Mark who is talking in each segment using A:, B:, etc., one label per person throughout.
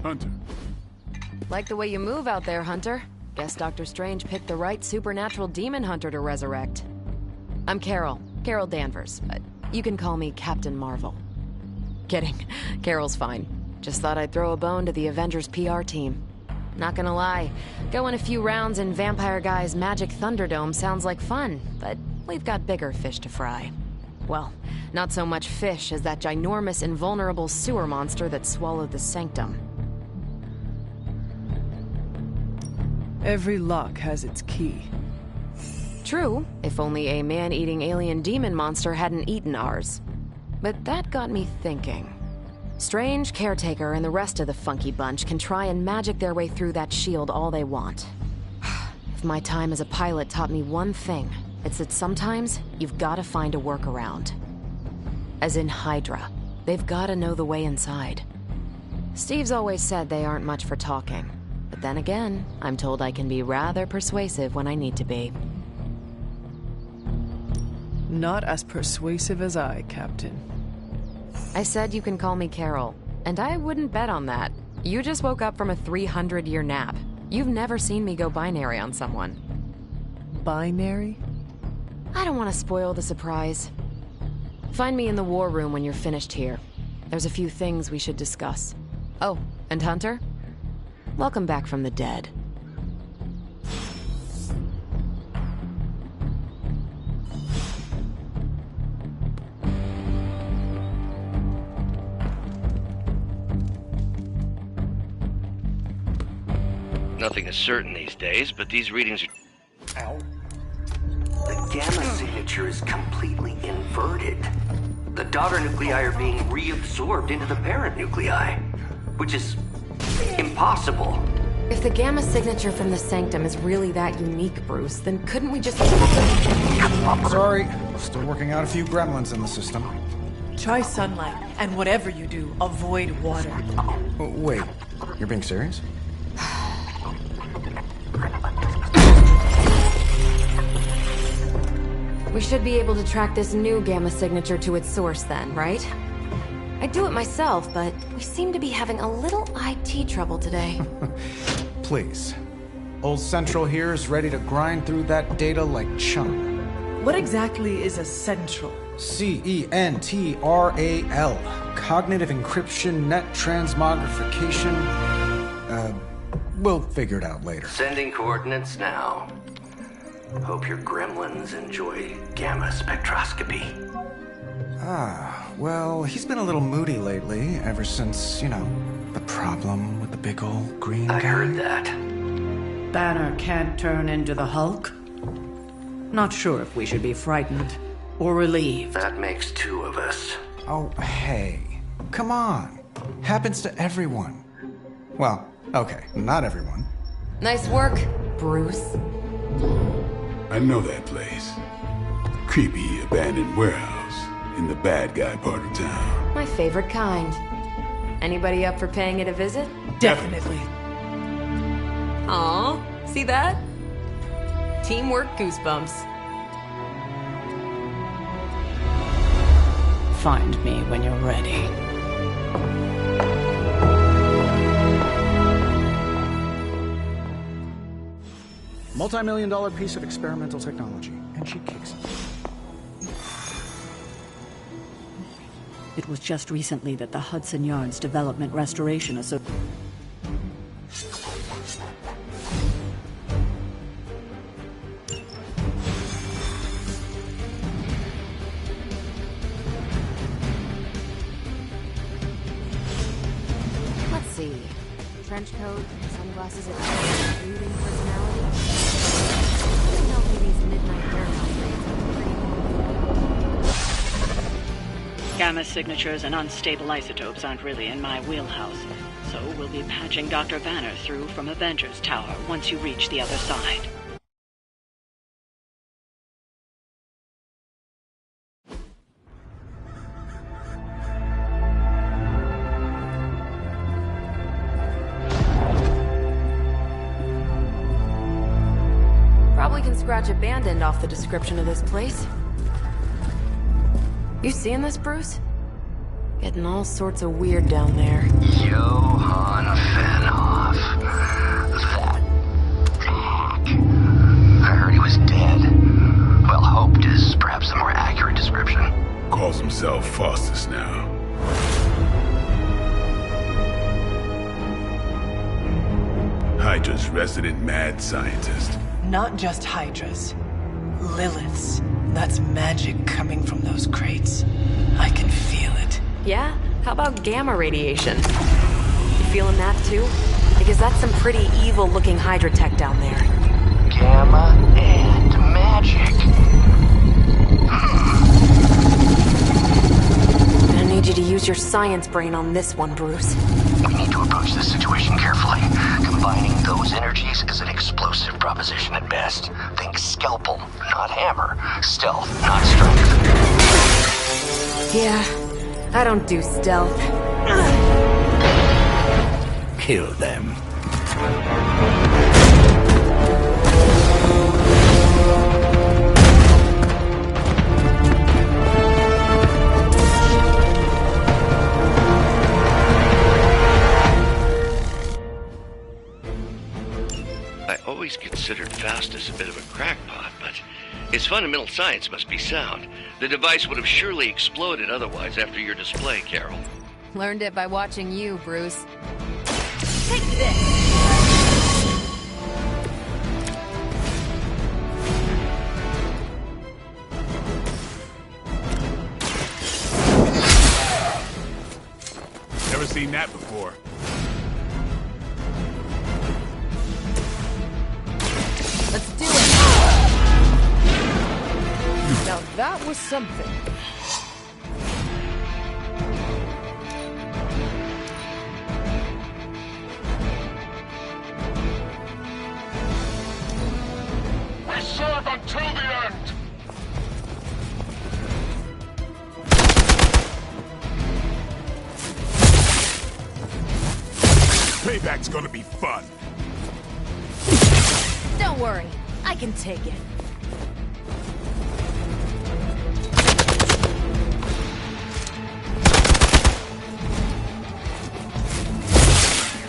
A: Hunter.
B: Like the way you move out there, Hunter. Guess Dr. Strange picked the right supernatural demon hunter to resurrect. I'm Carol. Carol Danvers. You can call me Captain Marvel. Kidding. Carol's fine. Just thought I'd throw a bone to the Avengers PR team. Not gonna lie, going a few rounds in Vampire Guy's Magic Thunderdome sounds like fun, but we've got bigger fish to fry. Well, not so much fish as that ginormous invulnerable sewer monster that swallowed the Sanctum.
C: Every lock has its key.
B: True, if only a man-eating alien demon monster hadn't eaten ours. But that got me thinking. Strange, Caretaker, and the rest of the funky bunch can try and magic their way through that shield all they want. If my time as a pilot taught me one thing, it's that sometimes you've gotta find a workaround. As in Hydra. They've gotta know the way inside. Steve's always said they aren't much for talking. But then again, I'm told I can be rather persuasive when I need to be.
C: Not as persuasive as I, Captain.
B: I said you can call me Carol, and I wouldn't bet on that. You just woke up from a 300-year nap. You've never seen me go binary on someone.
C: Binary?
B: I don't want to spoil the surprise. Find me in the war room when you're finished here. There's a few things we should discuss. Oh, and Hunter? Welcome back from the dead.
D: Nothing is certain these days, but these readings are...
E: Ow. The gamma signature is completely inverted. The daughter nuclei are being reabsorbed into the parent nuclei, which is impossible.
B: If the gamma signature from the Sanctum is really that unique, Bruce, then couldn't we just...
F: Sorry, still working out a few gremlins in the system.
G: Try sunlight, and whatever you do, avoid water.
F: Oh, wait, you're being serious?
B: We should be able to track this new gamma signature to its source then, right? I'd do it myself, but we seem to be having a little IT trouble today.
F: Please. Old Central here is ready to grind through that data like chum.
G: What exactly is a central?
F: CENTRAL. Cognitive Encryption Net Transmogrification. We'll figure it out later.
E: Sending coordinates now. Hope your gremlins enjoy gamma spectroscopy.
F: Well, he's been a little moody lately, ever since, the problem with the big old green guy.
E: I heard that.
H: Banner can't turn into the Hulk? Not sure if we should be frightened or relieved.
E: That makes two of us.
F: Oh, hey. Come on. Happens to everyone. Well, okay, not everyone.
B: Nice work, Bruce.
A: I know that place. Creepy abandoned warehouse in the bad guy part of town.
B: My favorite kind. Anybody up for paying it a visit?
G: Definitely.
B: Aw, see that? Teamwork goosebumps.
H: Find me when you're ready.
F: Multi-million-dollar piece of experimental technology, and she kicks it.
H: It was just recently that the Hudson Yards Development Restoration Association...
B: Let's see. Trench coat, sunglasses, and brooding personality. Couldn't help me these midnight warehouse raids.
H: Gamma signatures and unstable isotopes aren't really in my wheelhouse, so we'll be patching Dr. Banner through from Avengers Tower once you reach the other side.
B: Probably can scratch abandoned off the description of this place. You seeing this, Bruce? Getting all sorts of weird down there.
E: Johann Fenhoff. That hack. I heard he was dead. Well, hoped is perhaps the more accurate description.
A: Calls himself Faustus now. Hydra's resident mad scientist.
G: Not just Hydras. Liliths. That's magic coming from those crates. I can feel it.
B: Yeah? How about gamma radiation? You feeling that too? Because that's some pretty evil-looking Hydra tech down there.
E: Gamma and magic.
B: I need you to use your science brain on this one, Bruce.
E: We need to approach this situation carefully. Combining those energies is an explosive proposition at best. Think scalpel, not hammer. Stealth, not strength.
B: Yeah, I don't do stealth.
E: Kill them.
D: I always considered Faustus a bit of a crackpot, but his fundamental science must be sound. The device would have surely exploded otherwise after your display, Carol.
B: Learned it by watching you, Bruce. Take this!
A: Never seen that before.
C: Let's do it! Now that was something.
A: We serve until the end! Payback's gonna be fun.
B: Don't worry, I can take it.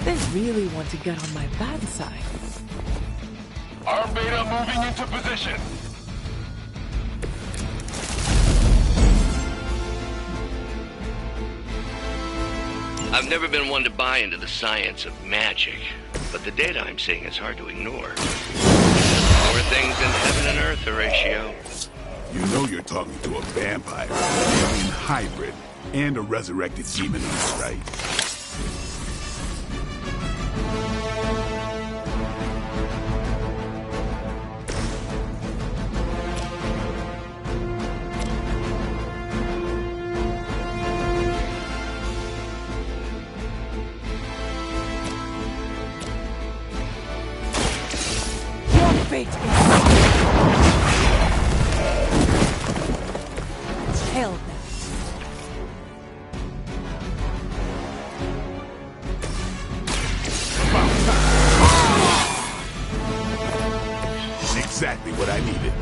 C: They really want to get on my bad side.
A: Our beta moving into position.
D: I've never been one to buy into the science of magic, but the data I'm seeing is hard to ignore. More things in heaven and earth, Horatio.
A: You know you're talking to a vampire, alien hybrid, and a resurrected demon, right?
C: Fate is tell them.
A: Exactly what I needed.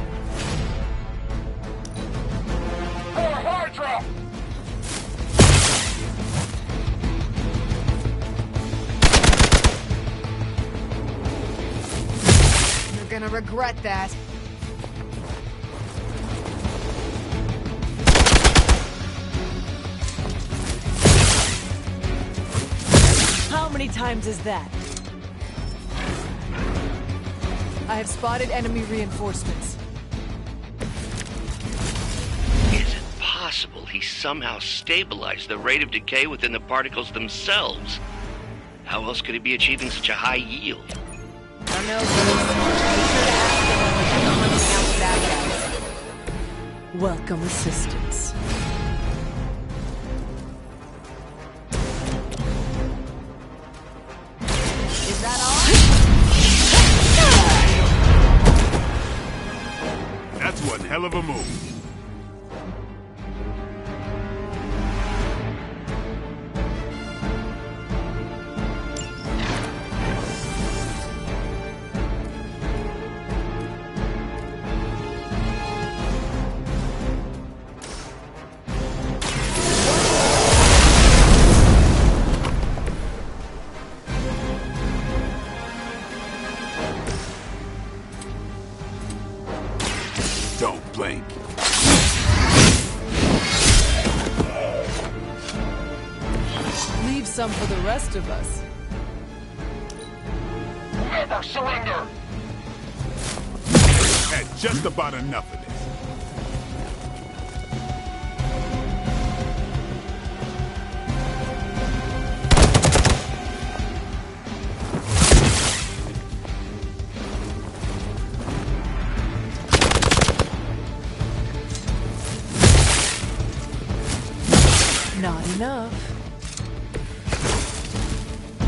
A: Hydra!
B: You're gonna regret that.
C: How many times is that? I have spotted enemy reinforcements.
D: Is it possible he somehow stabilized the rate of decay within the particles themselves? How else could he be achieving such a high yield?
B: I don't know, Bruce. Be sure to ask him when we're done hunting out the bad guys.
C: Welcome assistance.
B: Is that all?
A: That's one hell of a move.
C: some for the rest of us.
I: Never surrender!
A: Had just about enough of this.
C: Not enough.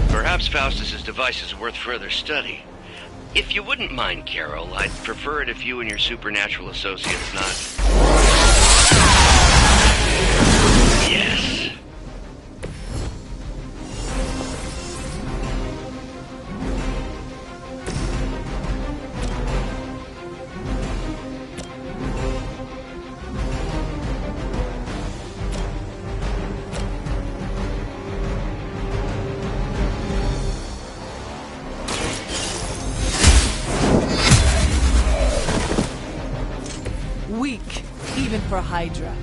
D: Perhaps Faustus's device is worth further study. If you wouldn't mind, Carol, I'd prefer it if you and your supernatural associates not... Yes.
C: Weak, even for Hydra.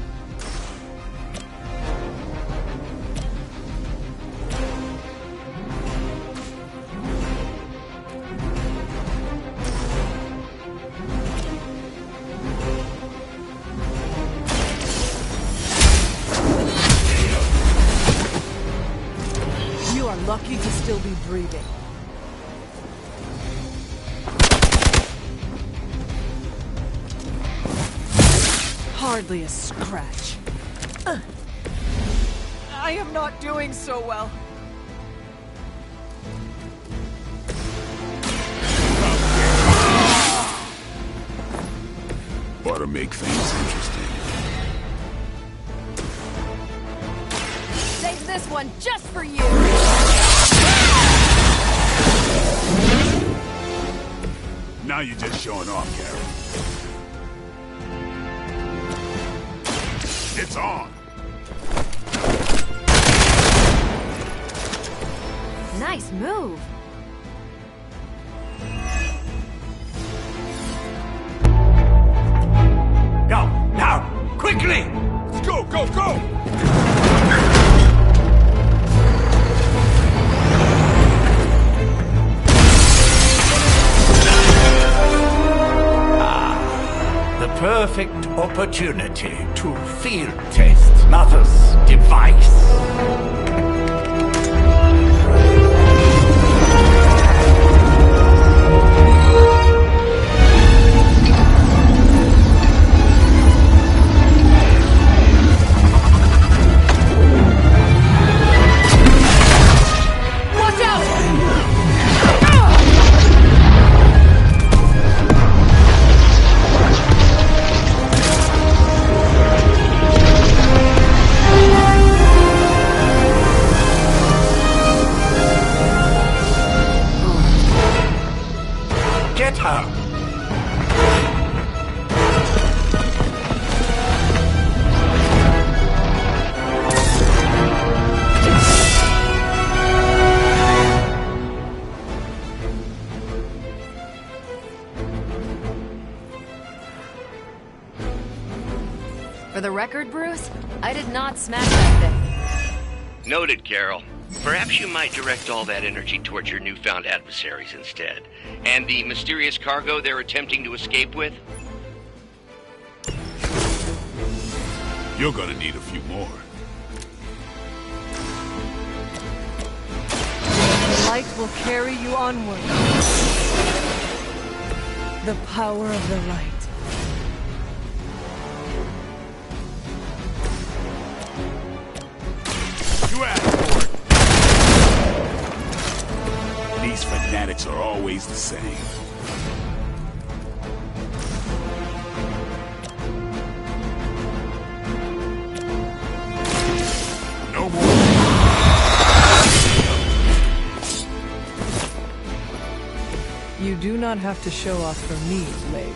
C: You are lucky to still be breathing. Hardly a scratch. I am not doing so well.
A: Ought to make things interesting.
B: Save this one just for you!
A: Now you're just showing off, Carol. It's on!
B: Nice move!
I: Go! Now! Quickly!
A: Let's go, go, go!
I: The perfect opportunity to field test Mother's device. Get her!
B: For the record, Bruce, I did not smash that thing.
D: Noted, Carol. Perhaps you might direct all that energy towards your newfound adversaries instead. And the mysterious cargo they're attempting to escape with?
A: You're gonna need a few more.
C: The light will carry you onward. The power of the light.
A: You asked for it. These fanatics are always the same. No more.
C: You do not have to show off for me, Blade.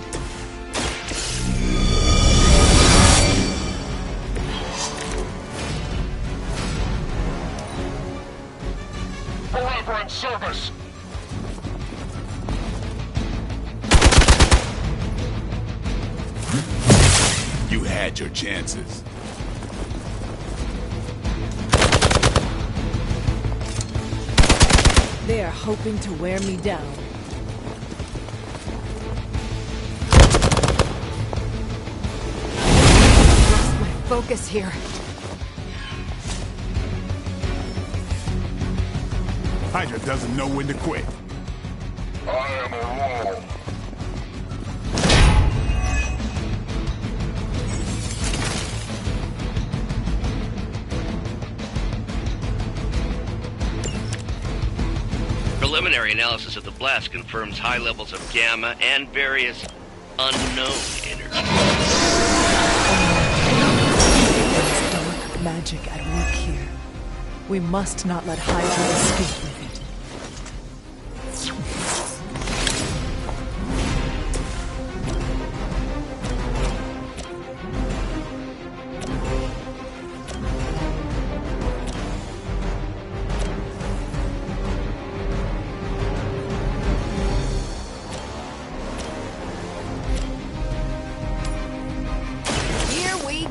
I: Forever in service!
A: You had your chances.
C: They are hoping to wear me down.
B: Lost my focus here.
A: Hydra doesn't know when to quit.
I: I am a wall.
D: Preliminary analysis of the blast confirms high levels of gamma and various unknown energy.
C: There's dark magic at work here. We must not let Hydra escape with it.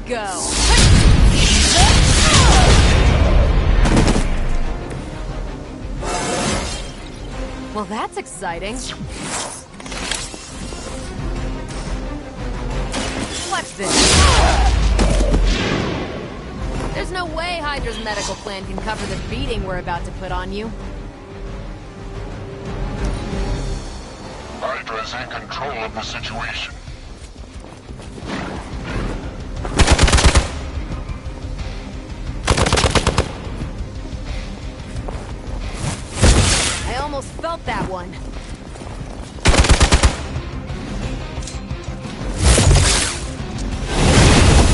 B: Go. Well, that's exciting. Watch this. There's no way Hydra's medical plan can cover the beating we're about to put on you.
I: Hydra's in control of the situation.
B: I almost felt that one.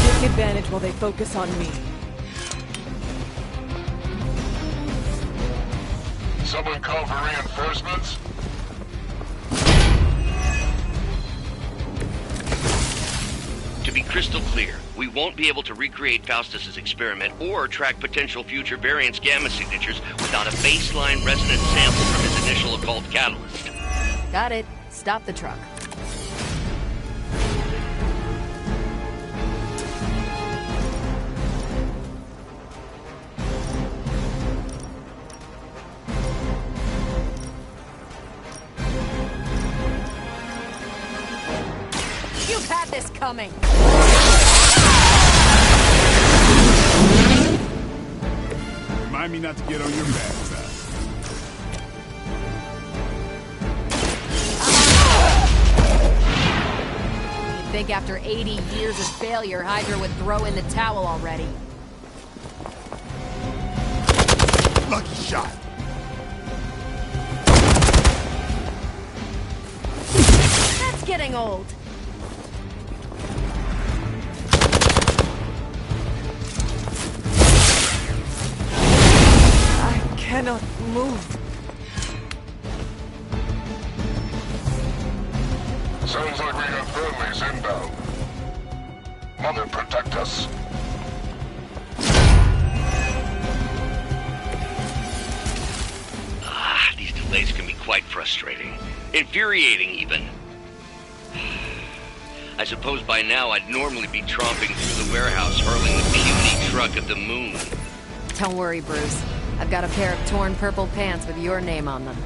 C: Take advantage while they focus on me.
I: Someone call for reinforcements?
D: To be crystal clear, we won't be able to recreate Faustus's experiment or track potential future variants' gamma signatures without a baseline resonance sample from his initial occult catalyst.
B: Got it. Stop the truck. You've had this coming.
A: Remind me not to get on your bad side.
B: You'd think after 80 years of failure, Hydra would throw in the towel already.
A: Lucky shot.
B: That's getting old.
C: I cannot move.
I: Sounds like we have friendlies inbound. Mother, protect us.
D: These delays can be quite frustrating. Infuriating, even. I suppose by now I'd normally be tromping through the warehouse, hurling the puny truck at the moon.
B: Don't worry, Bruce. I've got a pair of torn purple pants with your name on them.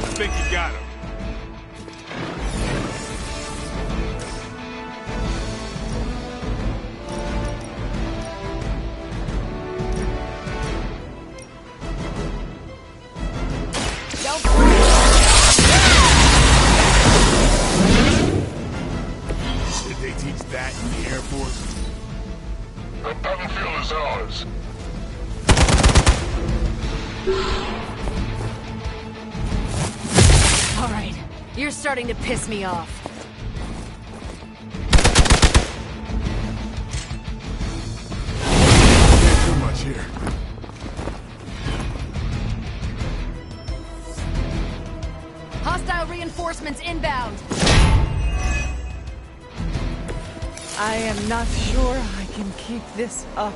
A: I think you got him. Did they teach that in the Air Force?
I: The battlefield is ours.
B: All right, you're starting to piss me off.
A: Can't do much here.
B: Hostile reinforcements inbound.
C: I am not sure I can keep this up.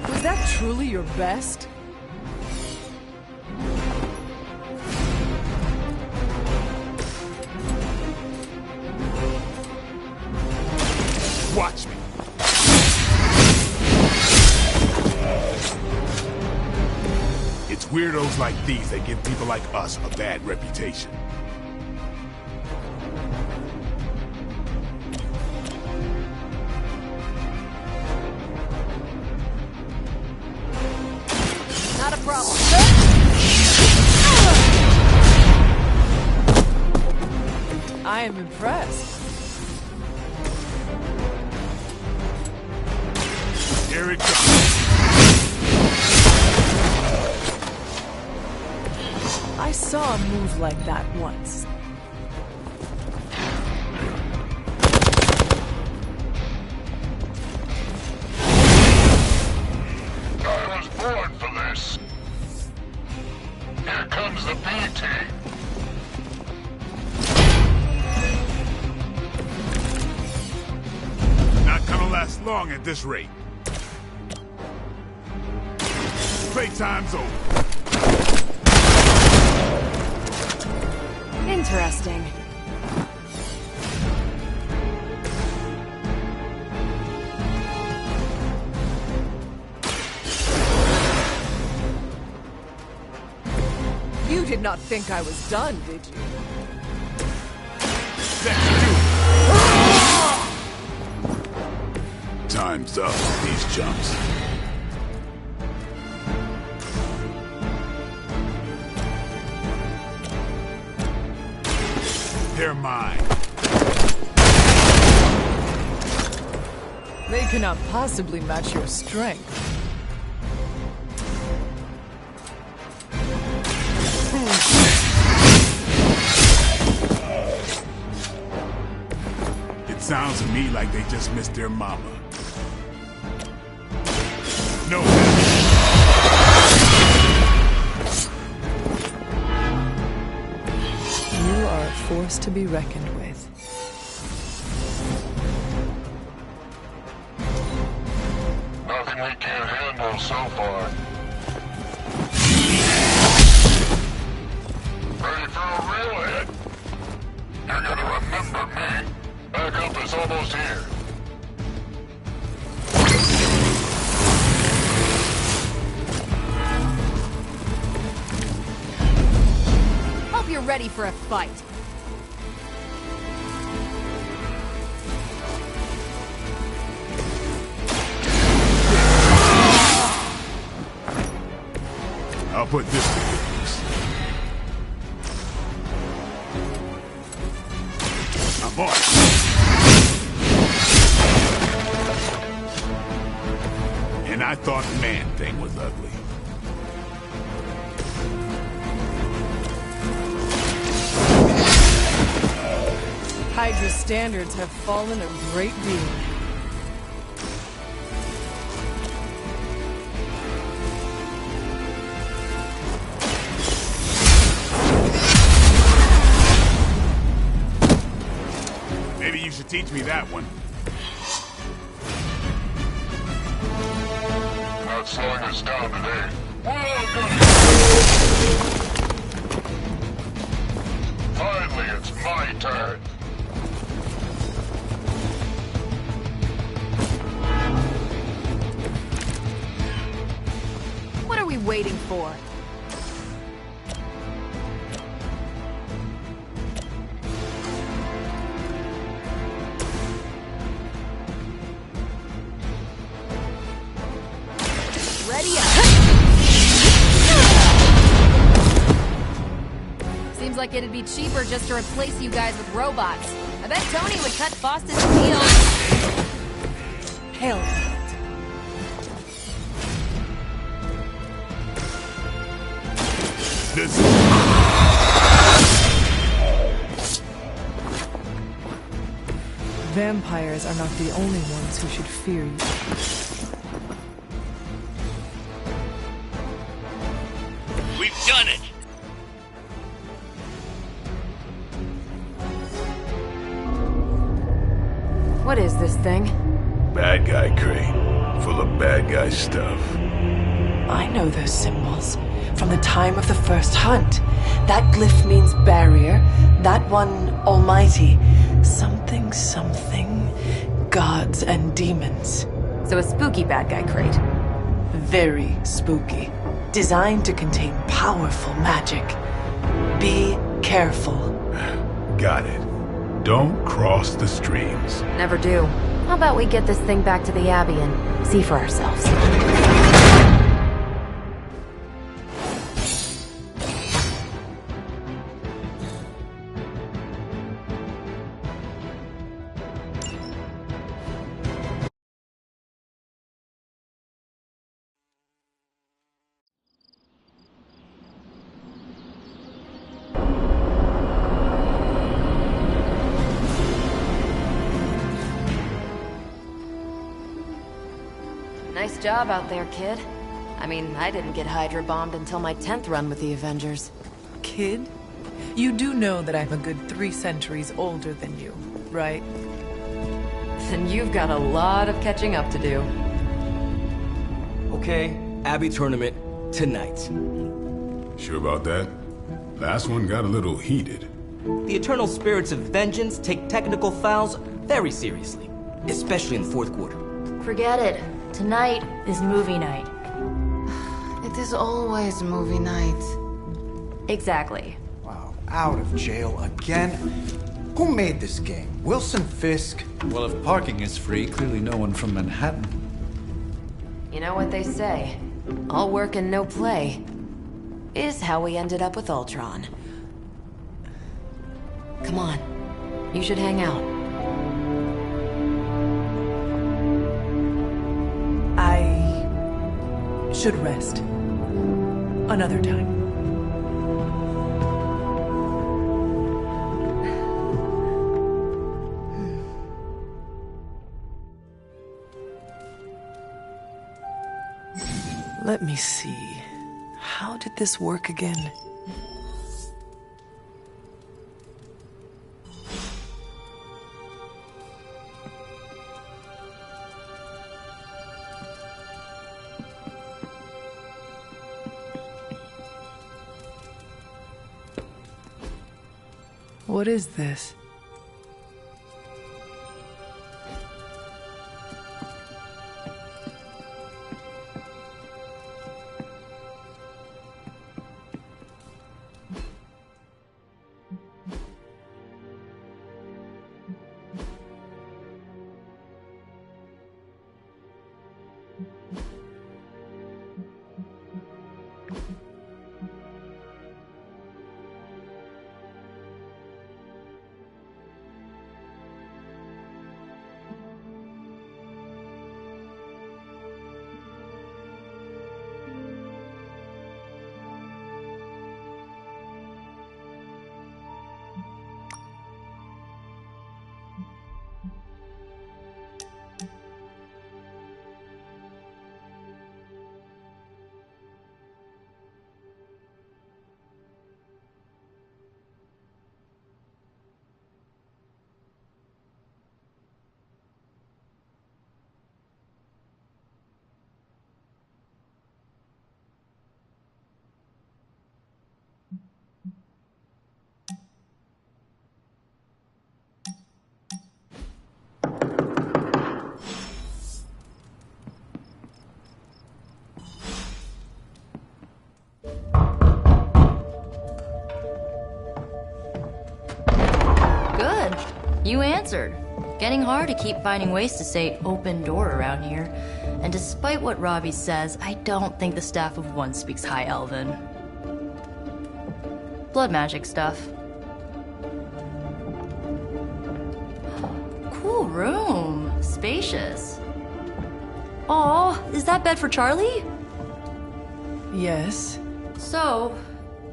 C: Was that truly your best?
A: Watch me. It's weirdos like these that give people like us a bad reputation.
B: Not a problem.
C: I am impressed.
A: Here it comes.
C: I saw a move like that once.
I: I was born for this. Here comes the B-Team.
A: Not gonna last long at this rate. Playtime's over.
B: Interesting.
C: You did not think I was done, did you?
A: Time's up, these chumps. They're mine.
C: They cannot possibly match your strength.
A: It sounds to me like they just missed their mama. No.
C: You are a force to be reckoned with.
I: Nothing we can't handle so far. Ready for a real hit? You're gonna remember me. Backup is almost here.
B: Hope you're ready for a fight.
A: I'll put this to good use. I'm on. And I thought Man-Thing was ugly.
C: Hydra standards have fallen a great deal.
A: Maybe you should teach me that one.
I: Not slowing us down today. Finally, it's my turn.
B: What are we waiting for? Ready up! Seems like it'd be cheaper just to replace you guys with robots. I bet Tony would cut Faustus a deal.
C: Hell no.
A: This
C: Vampires are not the only ones who should fear you.
D: done it!
B: What is this thing?
A: Bad guy crate. Full of bad guy stuff.
G: I know those symbols from the time of the first hunt. That glyph means barrier, that one almighty. Something, something, gods and demons.
B: So a spooky bad guy crate.
G: Very spooky. Designed to contain powerful magic. Be careful.
A: Got it. Don't cross the streams.
B: Never do. How about we get this thing back to the Abbey and see for ourselves? Nice job out there, kid. I mean, I didn't get Hydra bombed until my 10th run with the Avengers.
C: Kid, you do know that I'm a good 3 centuries older than you, right?
B: Then you've got a lot of catching up to do.
J: Okay, Abbey tournament tonight.
A: Sure about that? Last one got a little heated.
J: The Eternal Spirits of Vengeance take technical fouls very seriously, especially in the fourth quarter.
K: Forget it. Tonight is movie night.
B: It is always movie night.
K: Exactly.
F: Wow, out of jail again? Who made this game? Wilson Fisk?
L: Well, if parking is free, clearly no one from Manhattan.
B: You know what they say? All work and no play is how we ended up with Ultron. Come on. You should hang out.
C: I should rest. Another time. Let me see. How did this work again? What is this?
K: You answered. Getting hard to keep finding ways to say open door around here. And despite what Robbie says, I don't think the staff of One speaks High Elven. Blood magic stuff. Cool room. Spacious. Aw, is that bed for Charlie?
C: Yes.
K: So,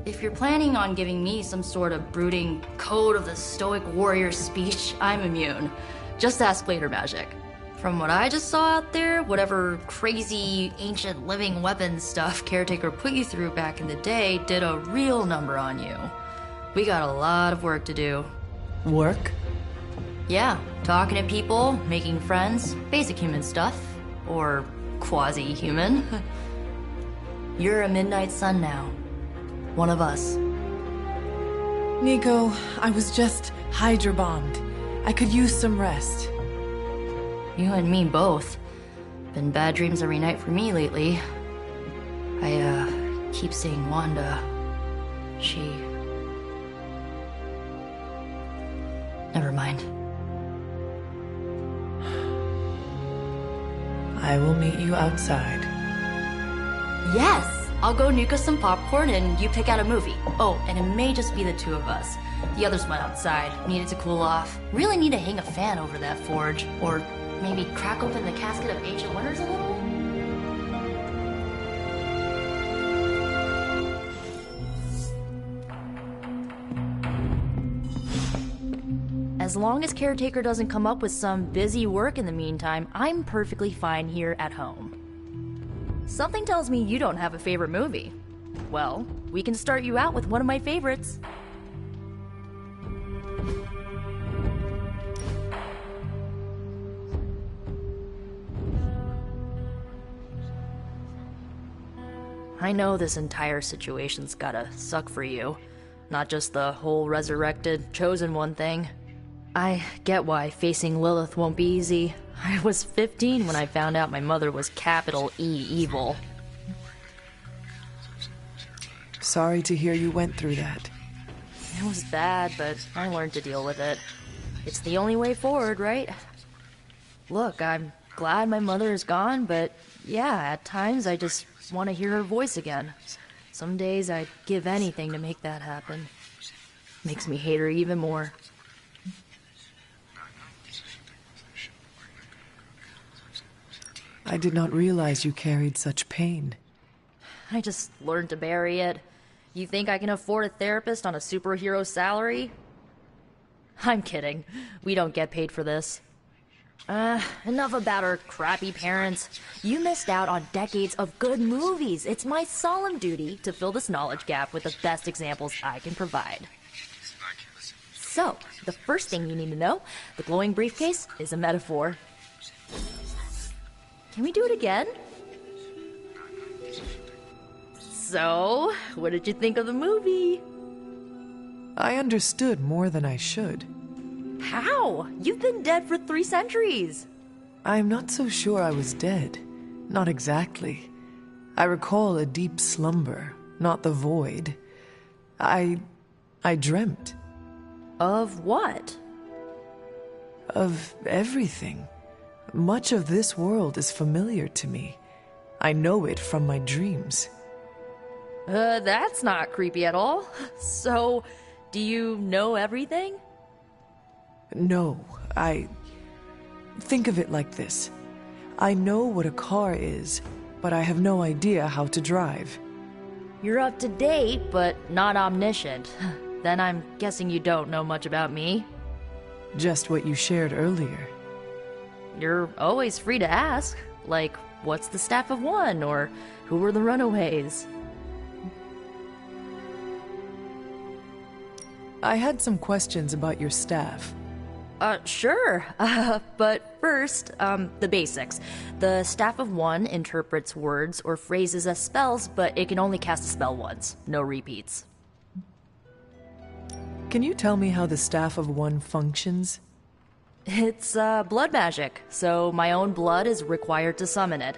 K: if you're planning on giving me some sort of brooding code of the stoic warrior speech, I'm immune. Just ask later, Magic. From what I just saw out there, whatever crazy ancient living weapons stuff Caretaker put you through back in the day did a real number on you. We got a lot of work to do.
C: Work?
K: Yeah, talking to people, making friends, basic human stuff. Or quasi-human. You're a Midnight Sun now. One of us.
C: Nico, I was just Hydra bombed. I could use some rest.
K: You and me both. Been bad dreams every night for me lately. I keep seeing Wanda. She... Never mind.
C: I will meet you outside.
K: Yes! I'll go nuke us some popcorn and you pick out a movie. Oh, and it may just be the two of us. The others went outside, needed to cool off. Really need to hang a fan over that forge. Or maybe crack open the casket of Ancient Wonders a little? As long as Caretaker doesn't come up with some busy work in the meantime, I'm perfectly fine here at home. Something tells me you don't have a favorite movie. Well, we can start you out with one of my favorites. I know this entire situation's gotta suck for you. Not just the whole resurrected, chosen one thing. I get why facing Lilith won't be easy. I was 15 when I found out my mother was capital E evil.
C: Sorry to hear you went through that.
K: It was bad, but I learned to deal with it. It's the only way forward, right? Look, I'm glad my mother is gone, but yeah, at times I just want to hear her voice again. Some days I'd give anything to make that happen. Makes me hate her even more.
C: I did not realize you carried such pain.
K: I just learned to bury it. You think I can afford a therapist on a superhero salary? I'm kidding. We don't get paid for this. Enough about our crappy parents. You missed out on decades of good movies. It's my solemn duty to fill this knowledge gap with the best examples I can provide. So, the first thing you need to know, the glowing briefcase is a metaphor. Can we do it again? So, what did you think of the movie?
C: I understood more than I should.
K: How? You've been dead for 3 centuries.
C: I'm not so sure I was dead. Not exactly. I recall a deep slumber, not the void. I dreamt.
K: Of what?
C: Of everything. Much of this world is familiar to me. I know it from my dreams.
K: That's not creepy at all. So, do you know everything?
C: No, Think of it like this. I know what a car is, but I have no idea how to drive.
K: You're up to date, but not omniscient. Then I'm guessing you don't know much about me.
C: Just what you shared earlier.
K: You're always free to ask. Like, what's the Staff of One? Or who were the Runaways?
C: I had some questions about your staff.
K: Sure. But first, the basics. The Staff of One interprets words or phrases as spells, but it can only cast a spell once. No repeats.
C: Can you tell me how the Staff of One functions?
K: It's, blood magic, so my own blood is required to summon it.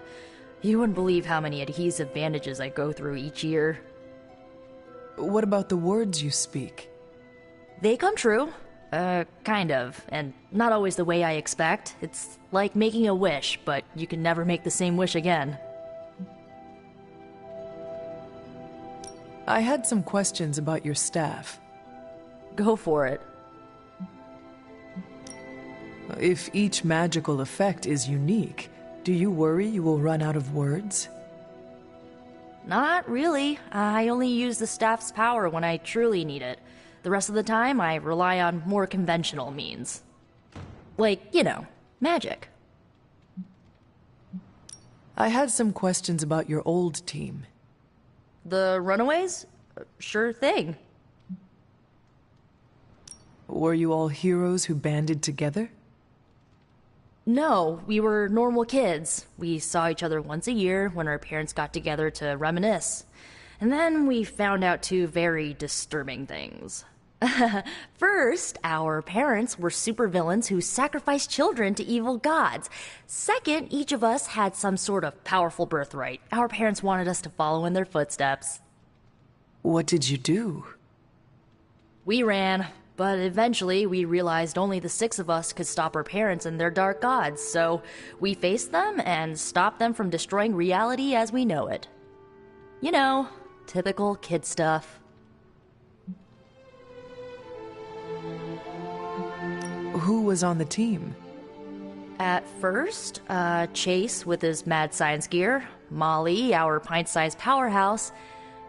K: You wouldn't believe how many adhesive bandages I go through each year.
C: What about the words you speak?
K: They come true. Kind of, and not always the way I expect. It's like making a wish, but you can never make the same wish again.
C: I had some questions about your staff.
K: Go for it.
C: If each magical effect is unique, do you worry you will run out of words?
K: Not really. I only use the staff's power when I truly need it. The rest of the time, I rely on more conventional means. Like, you know, magic.
C: I had some questions about your old team.
K: The Runaways? Sure thing.
C: Were you all heroes who banded together?
K: No, we were normal kids. We saw each other once a year when our parents got together to reminisce. And then we found out two very disturbing things. First, our parents were supervillains who sacrificed children to evil gods. Second, each of us had some sort of powerful birthright. Our parents wanted us to follow in their footsteps.
C: What did you do?
K: We ran, but eventually we realized only the 6 of us could stop our parents and their dark gods, so we faced them and stopped them from destroying reality as we know it. You know, typical kid stuff.
C: Who was on the team?
K: At first, Chase with his mad science gear, Molly, our pint-sized powerhouse,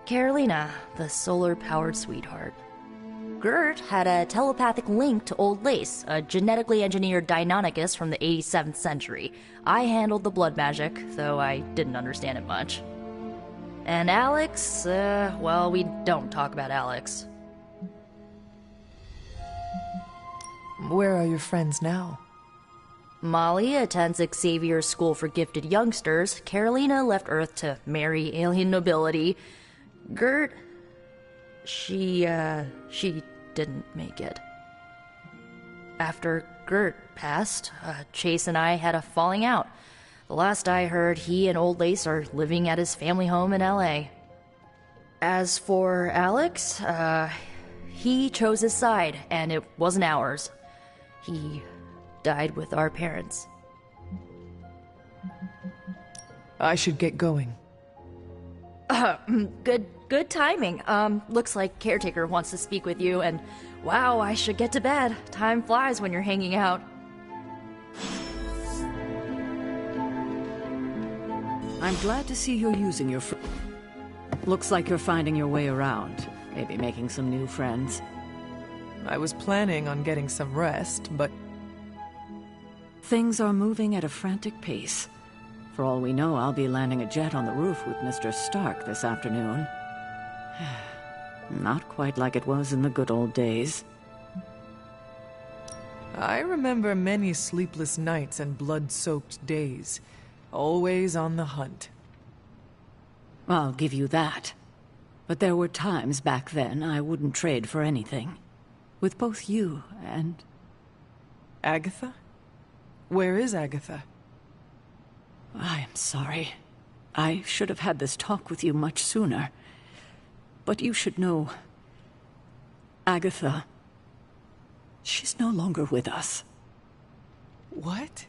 K: Carolina, the solar-powered sweetheart. Gert had a telepathic link to Old Lace, a genetically engineered Deinonychus from the 87th century. I handled the blood magic, though I didn't understand it much. And Alex, well, we don't talk about Alex.
C: Where are your friends now?
K: Molly attends Xavier's School for Gifted Youngsters. Carolina left Earth to marry alien nobility. Gert... She didn't make it. After Gert passed, Chase and I had a falling out. The last I heard, he and Old Lace are living at his family home in L.A. As for Alex, he chose his side, and it wasn't ours. He died with our parents.
C: I should get going.
K: Good timing. Looks like Caretaker wants to speak with you, and wow, I should get to bed. Time flies when you're hanging out.
M: I'm glad to see you're using your Looks like you're finding your way around. Maybe making some new friends.
C: I was planning on getting some rest, but...
M: Things are moving at a frantic pace. For all we know, I'll be landing a jet on the roof with Mr. Stark this afternoon. Not quite like it was in the good old days.
C: I remember many sleepless nights and blood-soaked days. Always on the hunt.
M: I'll give you that. But there were times back then I wouldn't trade for anything. With both you and...
C: Agatha? Where is Agatha?
M: I am sorry. I should have had this talk with you much sooner. But you should know... Agatha... She's no longer with us.
C: What?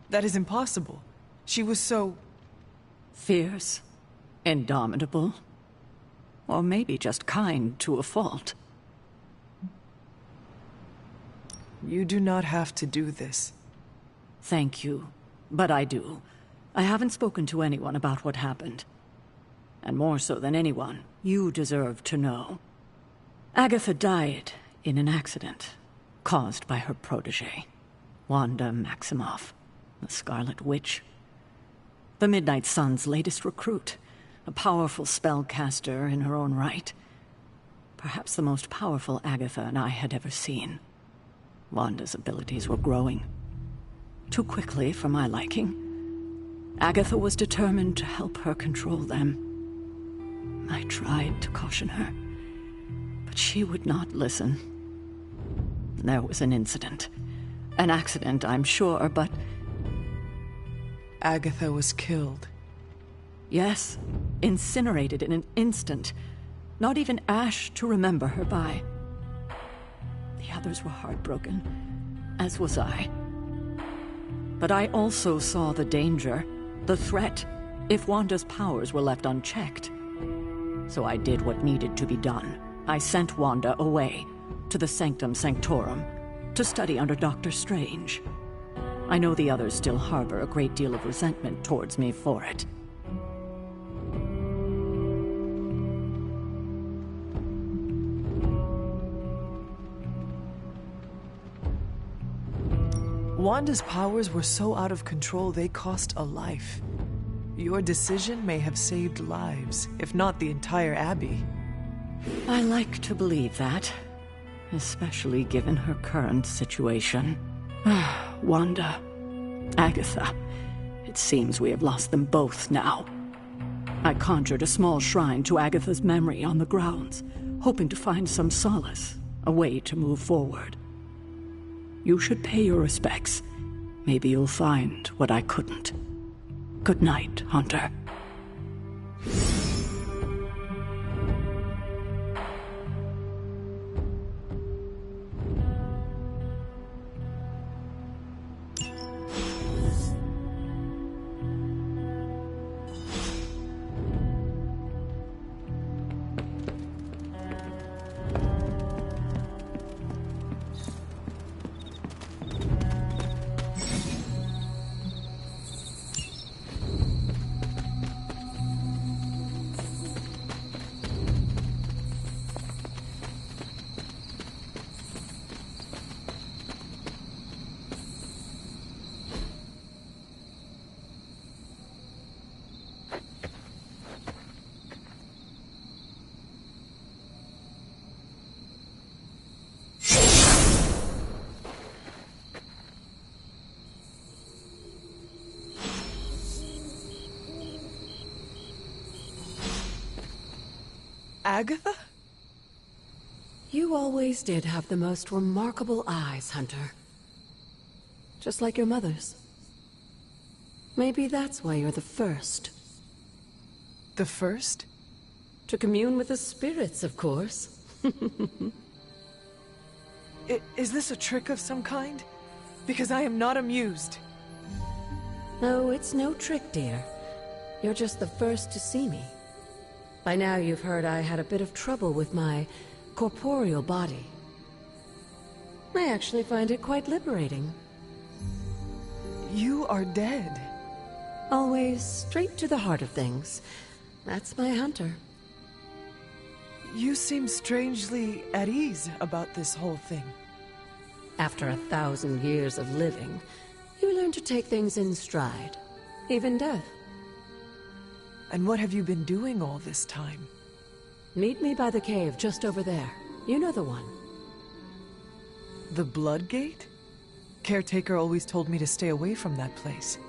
C: That is impossible. She was so...
M: Fierce. Indomitable. Or maybe just kind to a fault.
C: You do not have to do this.
M: Thank you. But I do. I haven't spoken to anyone about what happened. And more so than anyone, you deserve to know. Agatha died in an accident caused by her protege, Wanda Maximoff, the Scarlet Witch. The Midnight Sun's latest recruit, a powerful spellcaster in her own right. Perhaps the most powerful Agatha and I had ever seen. Wanda's abilities were growing. Too quickly for my liking. Agatha was determined to help her control them. I tried to caution her, but she would not listen. There was an incident. An accident, I'm sure, but...
C: Agatha was killed.
M: Yes, incinerated in an instant. Not even ash to remember her by. The others were heartbroken, as was I. But I also saw the danger, the threat, if Wanda's powers were left unchecked. So I did what needed to be done. I sent Wanda away, to the Sanctum Sanctorum, to study under Dr. Strange. I know the others still harbor a great deal of resentment towards me for it.
C: Wanda's powers were so out of control they cost a life. Your decision may have saved lives, if not the entire Abbey.
M: I like to believe that, especially given her current situation. Wanda, Agatha, it seems we have lost them both now. I conjured a small shrine to Agatha's memory on the grounds, hoping to find some solace, a way to move forward. You should pay your respects. Maybe you'll find what I couldn't. Good night, Hunter.
C: Agatha?
G: You always did have the most remarkable eyes, Hunter. Just like your mother's. Maybe that's why you're the first.
C: The first?
G: To commune with the spirits, of course.
C: Is this a trick of some kind? Because I am not amused.
G: No, it's no trick, dear. You're just the first to see me. By now you've heard I had a bit of trouble with my corporeal body. I actually find it quite liberating.
C: You are dead.
G: Always straight to the heart of things. That's my Hunter.
C: You seem strangely at ease about this whole thing.
G: After 1,000 years of living, you learn to take things in stride. Even death.
C: And what have you been doing all this time?
G: Meet me by the cave just over there. You know the one.
C: The Blood Gate? Caretaker always told me to stay away from that place.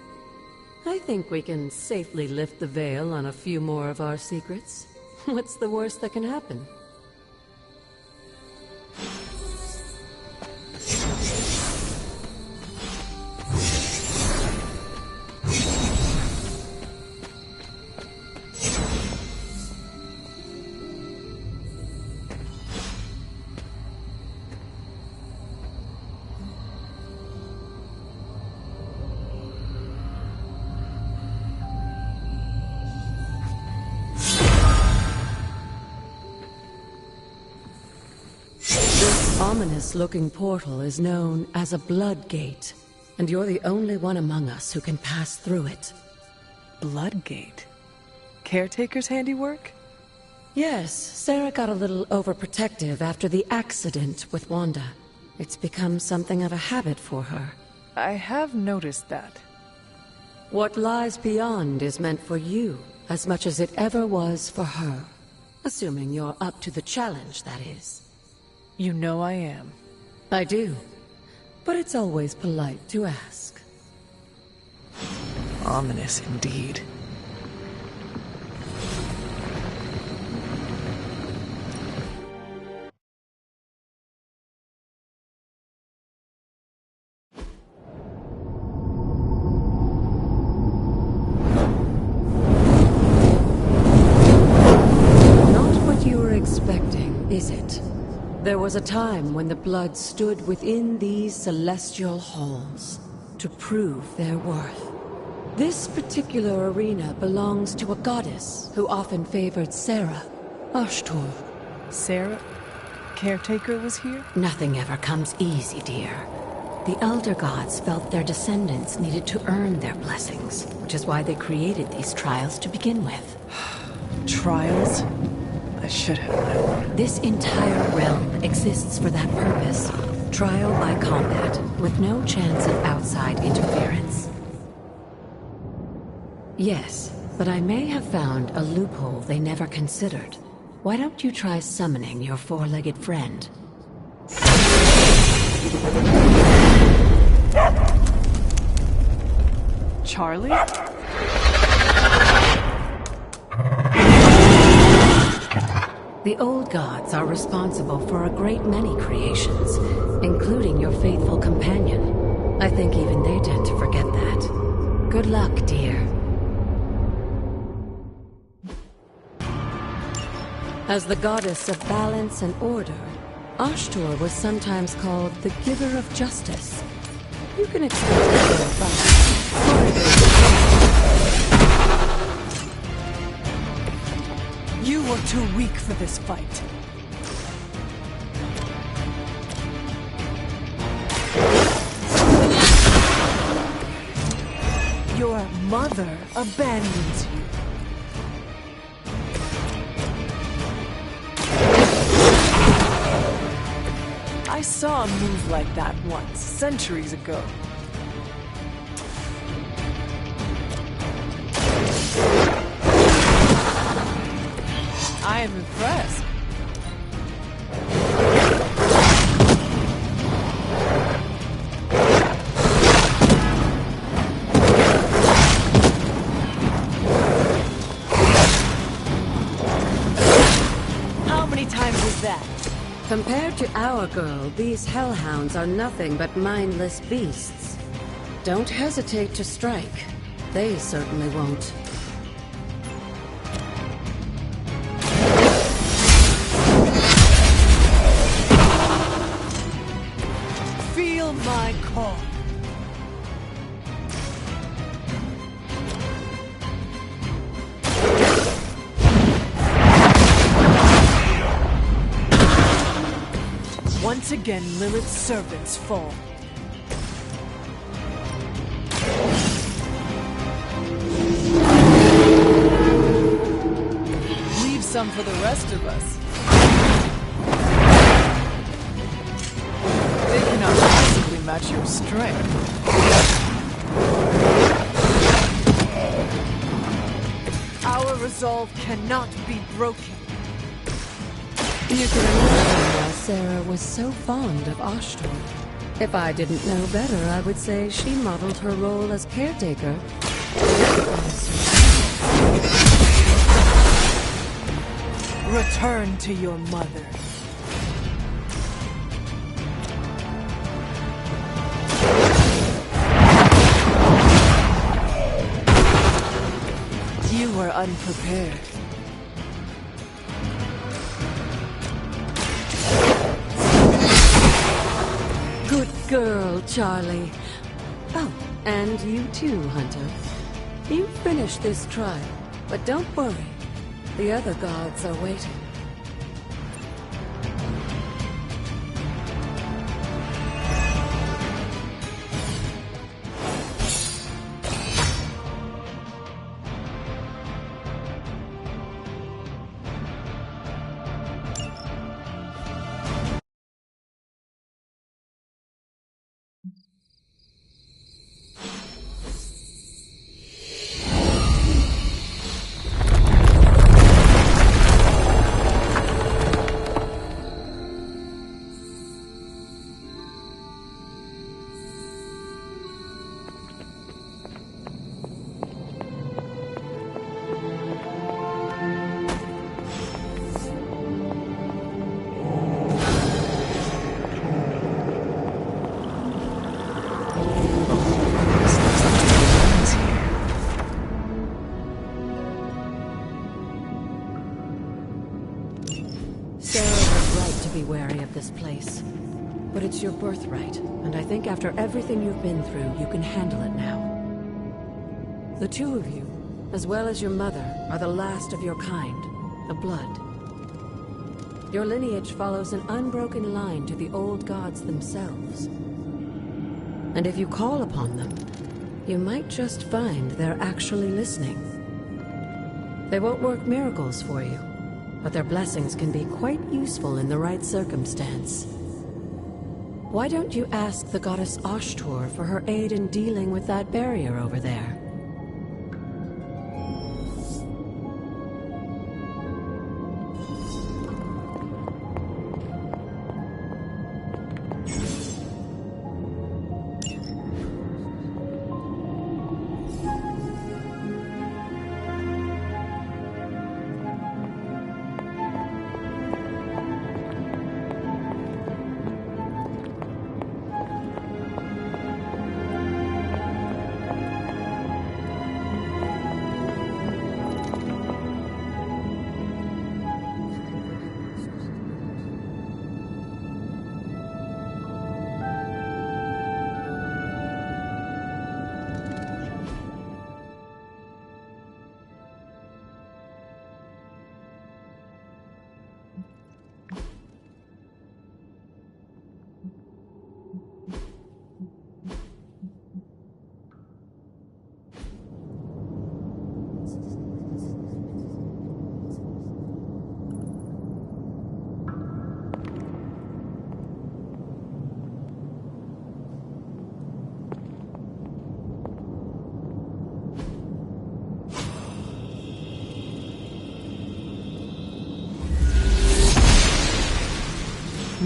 G: I think we can safely lift the veil on a few more of our secrets. What's the worst that can happen? Ominous-looking portal is known as a Blood Gate, and you're the only one among us who can pass through it.
C: Blood Gate? Caretaker's handiwork?
G: Yes, Sarah got a little overprotective after the accident with Wanda. It's become something of a habit for her.
C: I have noticed that.
G: What lies beyond is meant for you, as much as it ever was for her. Assuming you're up to the challenge, that is.
C: You know I am.
G: I do. But it's always polite to ask.
C: Ominous indeed.
G: Not what you were expecting, is it? There was a time when the Blood stood within these celestial halls to prove their worth. This particular arena belongs to a goddess who often favored Sarah, Ashtor.
C: Sarah? Caretaker was here?
G: Nothing ever comes easy, dear. The Elder Gods felt their descendants needed to earn their blessings, which is why they created these trials to begin with.
C: Trials? I should have known.
G: This entire realm exists for that purpose. Trial by combat, with no chance of outside interference.
N: Yes, but I may have found a loophole they never considered. Why don't you try summoning your four-legged friend?
C: Charlie?
N: The old gods are responsible for a great many creations, including your faithful companion. I think even they tend to forget that. Good luck, dear. As the goddess of balance and order, Ashtur was sometimes called the giver of justice. You can expect her advice.
C: You were too weak for this fight. Your mother abandons you. I saw a move like that once, centuries ago. I am impressed. How many times is that?
N: Compared to our girl, these hellhounds are nothing but mindless beasts. Don't hesitate to strike. They certainly won't.
C: Feel my call. Once again, Lilith's servants fall. Leave some for the rest of us. They cannot possibly match your strength. Our resolve cannot be broken.
N: You can imagine why Sarah was so fond of Ashtur. If I didn't know better, I would say she modeled her role as caretaker.
C: Return to your mother. You were unprepared.
N: Good girl, Charlie. Oh, and you too, Hunter. You finished this trial, but don't worry. The other gods are waiting. Be wary of this place. But it's your birthright, and I think after everything you've been through, you can handle it now. The two of you, as well as your mother, are the last of your kind, the Blood. Your lineage follows an unbroken line to the old gods themselves. And if you call upon them, you might just find they're actually listening. They won't work miracles for you, but their blessings can be quite useful in the right circumstance. Why don't you ask the goddess Ashtur for her aid in dealing with that barrier over there?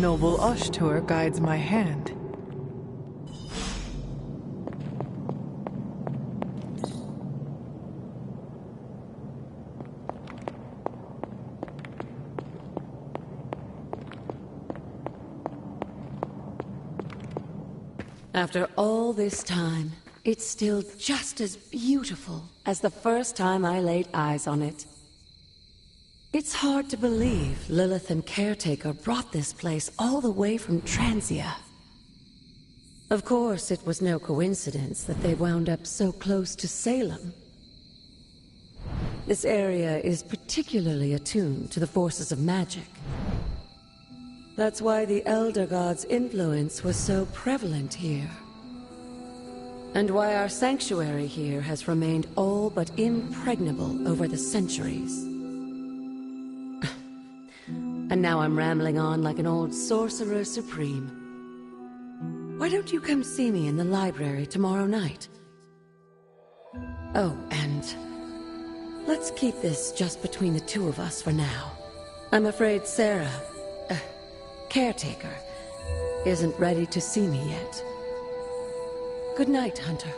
C: Noble Ashtur guides my hand.
N: After all this time, it's still just as beautiful as the first time I laid eyes on it. It's hard to believe Lilith and Caretaker brought this place all the way from Transia. Of course, it was no coincidence that they wound up so close to Salem. This area is particularly attuned to the forces of magic. That's why the Elder God's influence was so prevalent here. And why our sanctuary here has remained all but impregnable over the centuries. And now I'm rambling on like an old sorcerer supreme. Why don't you come see me in the library tomorrow night? Oh, and let's keep this just between the two of us for now. I'm afraid Sarah, Caretaker, isn't ready to see me yet. Good night, Hunter.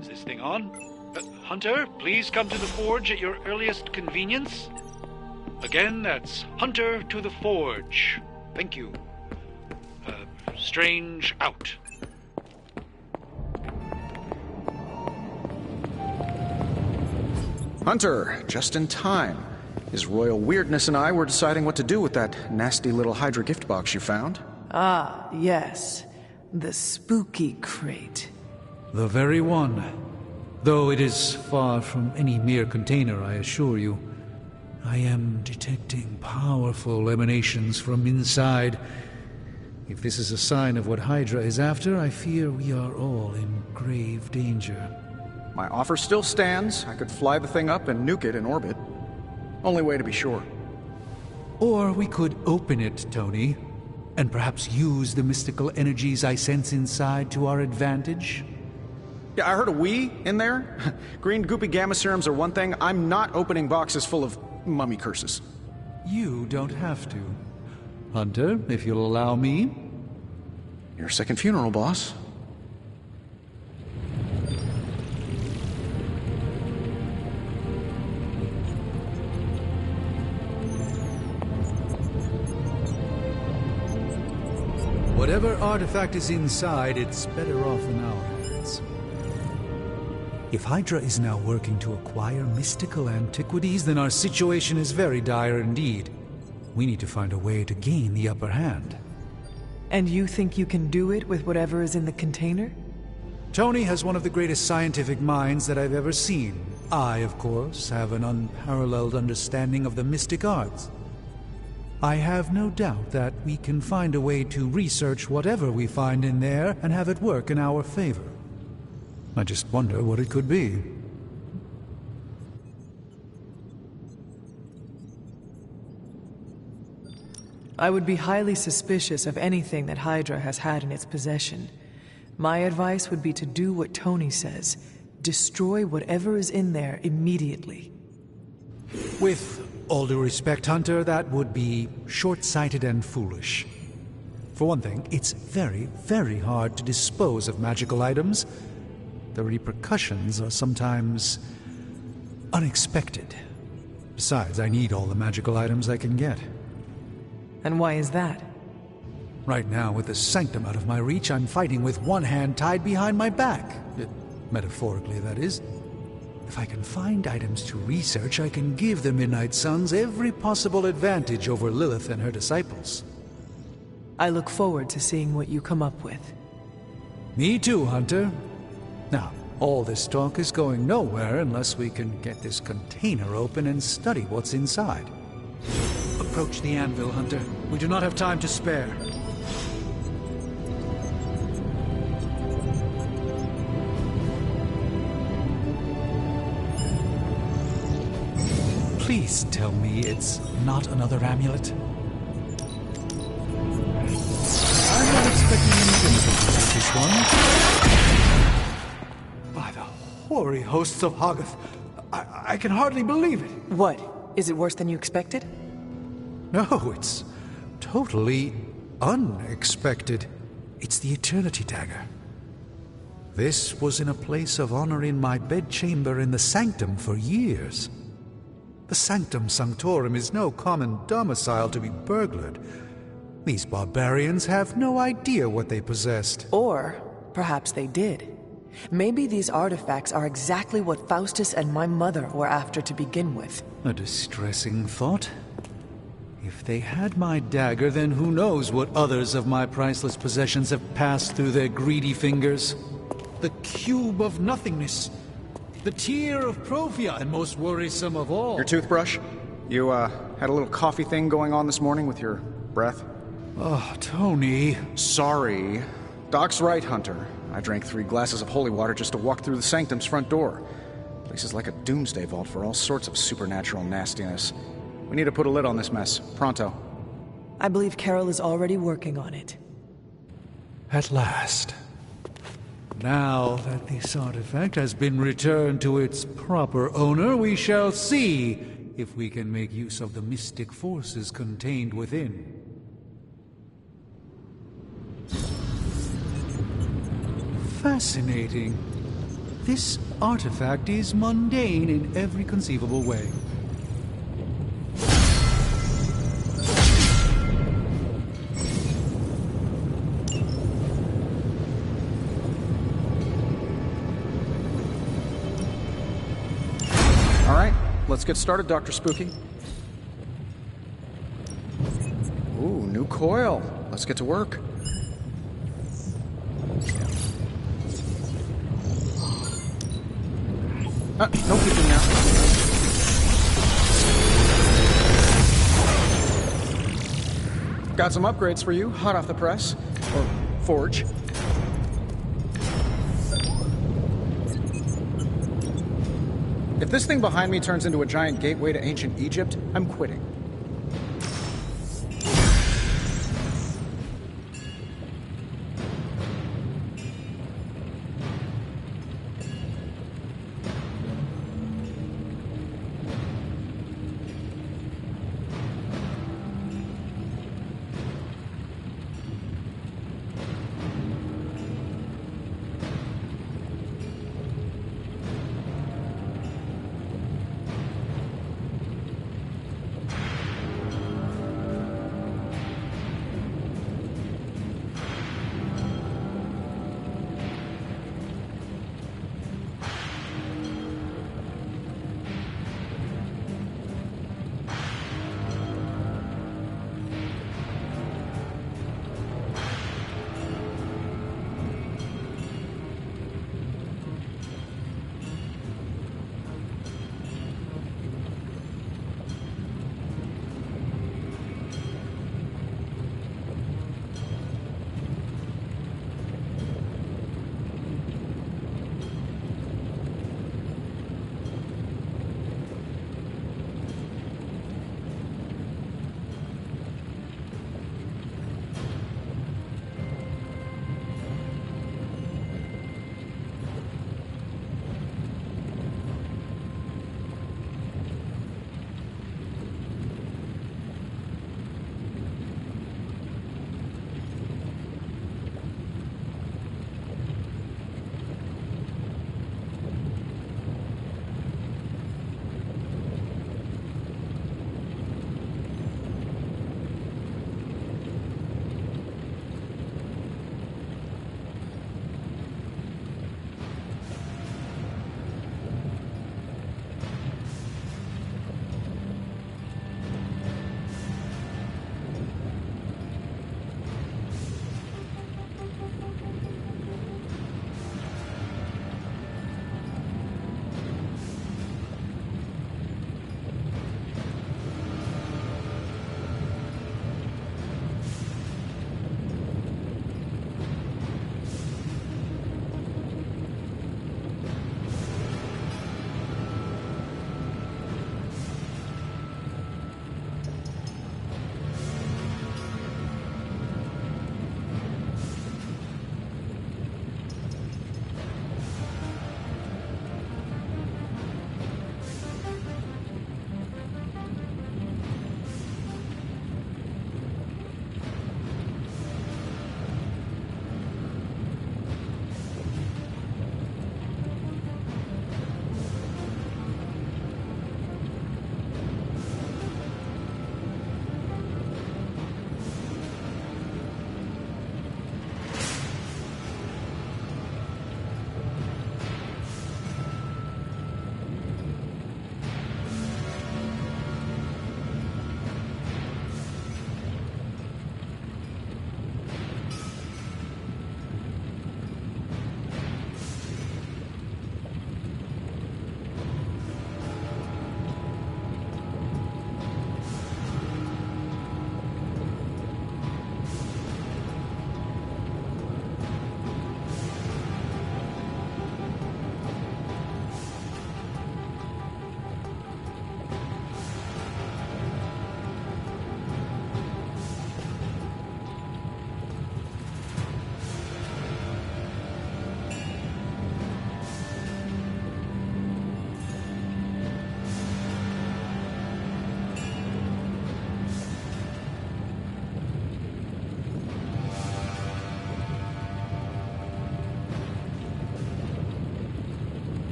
L: Is this thing on? Hunter, please come to the forge at your earliest convenience. Again, that's Hunter to the forge. Thank you. Strange out.
F: Hunter, just in time. His royal weirdness and I were deciding what to do with that nasty little Hydra gift box you found.
C: Ah, yes. The spooky crate.
L: The very one. Though it is far from any mere container, I assure you. I am detecting powerful emanations from inside. If this is a sign of what Hydra is after, I fear we are all in grave danger.
F: My offer still stands. I could fly the thing up and nuke it in orbit. Only way to be sure.
L: Or we could open it, Tony, and perhaps use the mystical energies I sense inside to our advantage.
F: Yeah, I heard a "we" in there. Green goopy gamma serums are one thing. I'm not opening boxes full of mummy curses.
L: You don't have to. Hunter, if you'll allow me.
F: Your second funeral, boss.
L: Whatever artifact is inside, it's better off in our hands. If Hydra is now working to acquire mystical antiquities, then our situation is very dire indeed. We need to find a way to gain the upper hand.
C: And you think you can do it with whatever is in the container?
L: Tony has one of the greatest scientific minds that I've ever seen. I, of course, have an unparalleled understanding of the mystic arts. I have no doubt that we can find a way to research whatever we find in there and have it work in our favor. I just wonder what it could be.
C: I would be highly suspicious of anything that Hydra has had in its possession. My advice would be to do what Tony says. Destroy whatever is in there immediately.
L: With all due respect, Hunter, that would be short-sighted and foolish. For one thing, it's very, very hard to dispose of magical items. The repercussions are sometimes unexpected. Besides, I need all the magical items I can get.
C: And why is that?
L: Right now, with the Sanctum out of my reach, I'm fighting with one hand tied behind my back. Metaphorically, that is. If I can find items to research, I can give the Midnight Suns every possible advantage over Lilith and her disciples.
C: I look forward to seeing what you come up with.
L: Me too, Hunter. Now, all this talk is going nowhere unless we can get this container open and study what's inside. Approach the anvil, Hunter. We do not have time to spare. Please tell me it's not another amulet. I'm not expecting any difficulties with this one. By the hoary hosts of Hoggoth, I can hardly believe it.
C: What? Is it worse than you expected?
L: No, it's totally unexpected. It's the Eternity Dagger. This was in a place of honor in my bedchamber in the Sanctum for years. The Sanctum Sanctorum is no common domicile to be burglared. These barbarians have no idea what they possessed.
C: Or perhaps they did. Maybe these artifacts are exactly what Faustus and my mother were after to begin with.
L: A distressing thought. If they had my dagger, then who knows what others of my priceless possessions have passed through their greedy fingers. The Cube of Nothingness. The Tear of Profia, and most worrisome of all.
F: Your toothbrush? You, had a little coffee thing going on this morning with your breath?
L: Oh, Tony.
F: Sorry. Doc's right, Hunter. I drank 3 glasses of holy water just to walk through the Sanctum's front door. Place is like a doomsday vault for all sorts of supernatural nastiness. We need to put a lid on this mess. Pronto.
C: I believe Carol is already working on it.
L: At last. Now that this artifact has been returned to its proper owner, we shall see if we can make use of the mystic forces contained within. Fascinating. This artifact is mundane in every conceivable way.
F: All right, let's get started, Dr. Spooky. Ooh, new coil. Let's get to work. No peeking now. Got some upgrades for you, hot off the press. Or forge. If this thing behind me turns into a giant gateway to ancient Egypt, I'm quitting.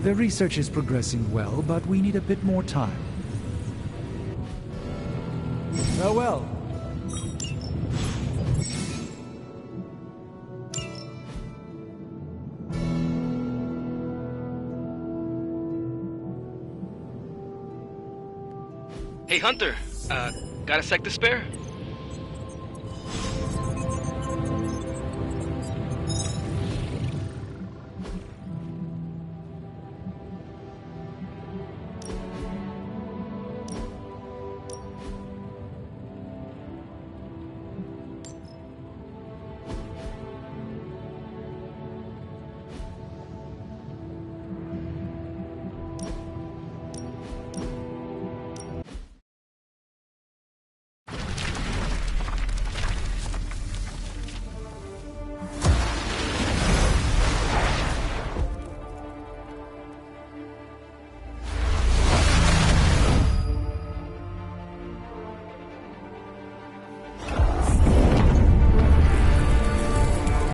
L: The research is progressing well, but we need a bit more time. Farewell.
O: Hey, Hunter. Got a sec to spare?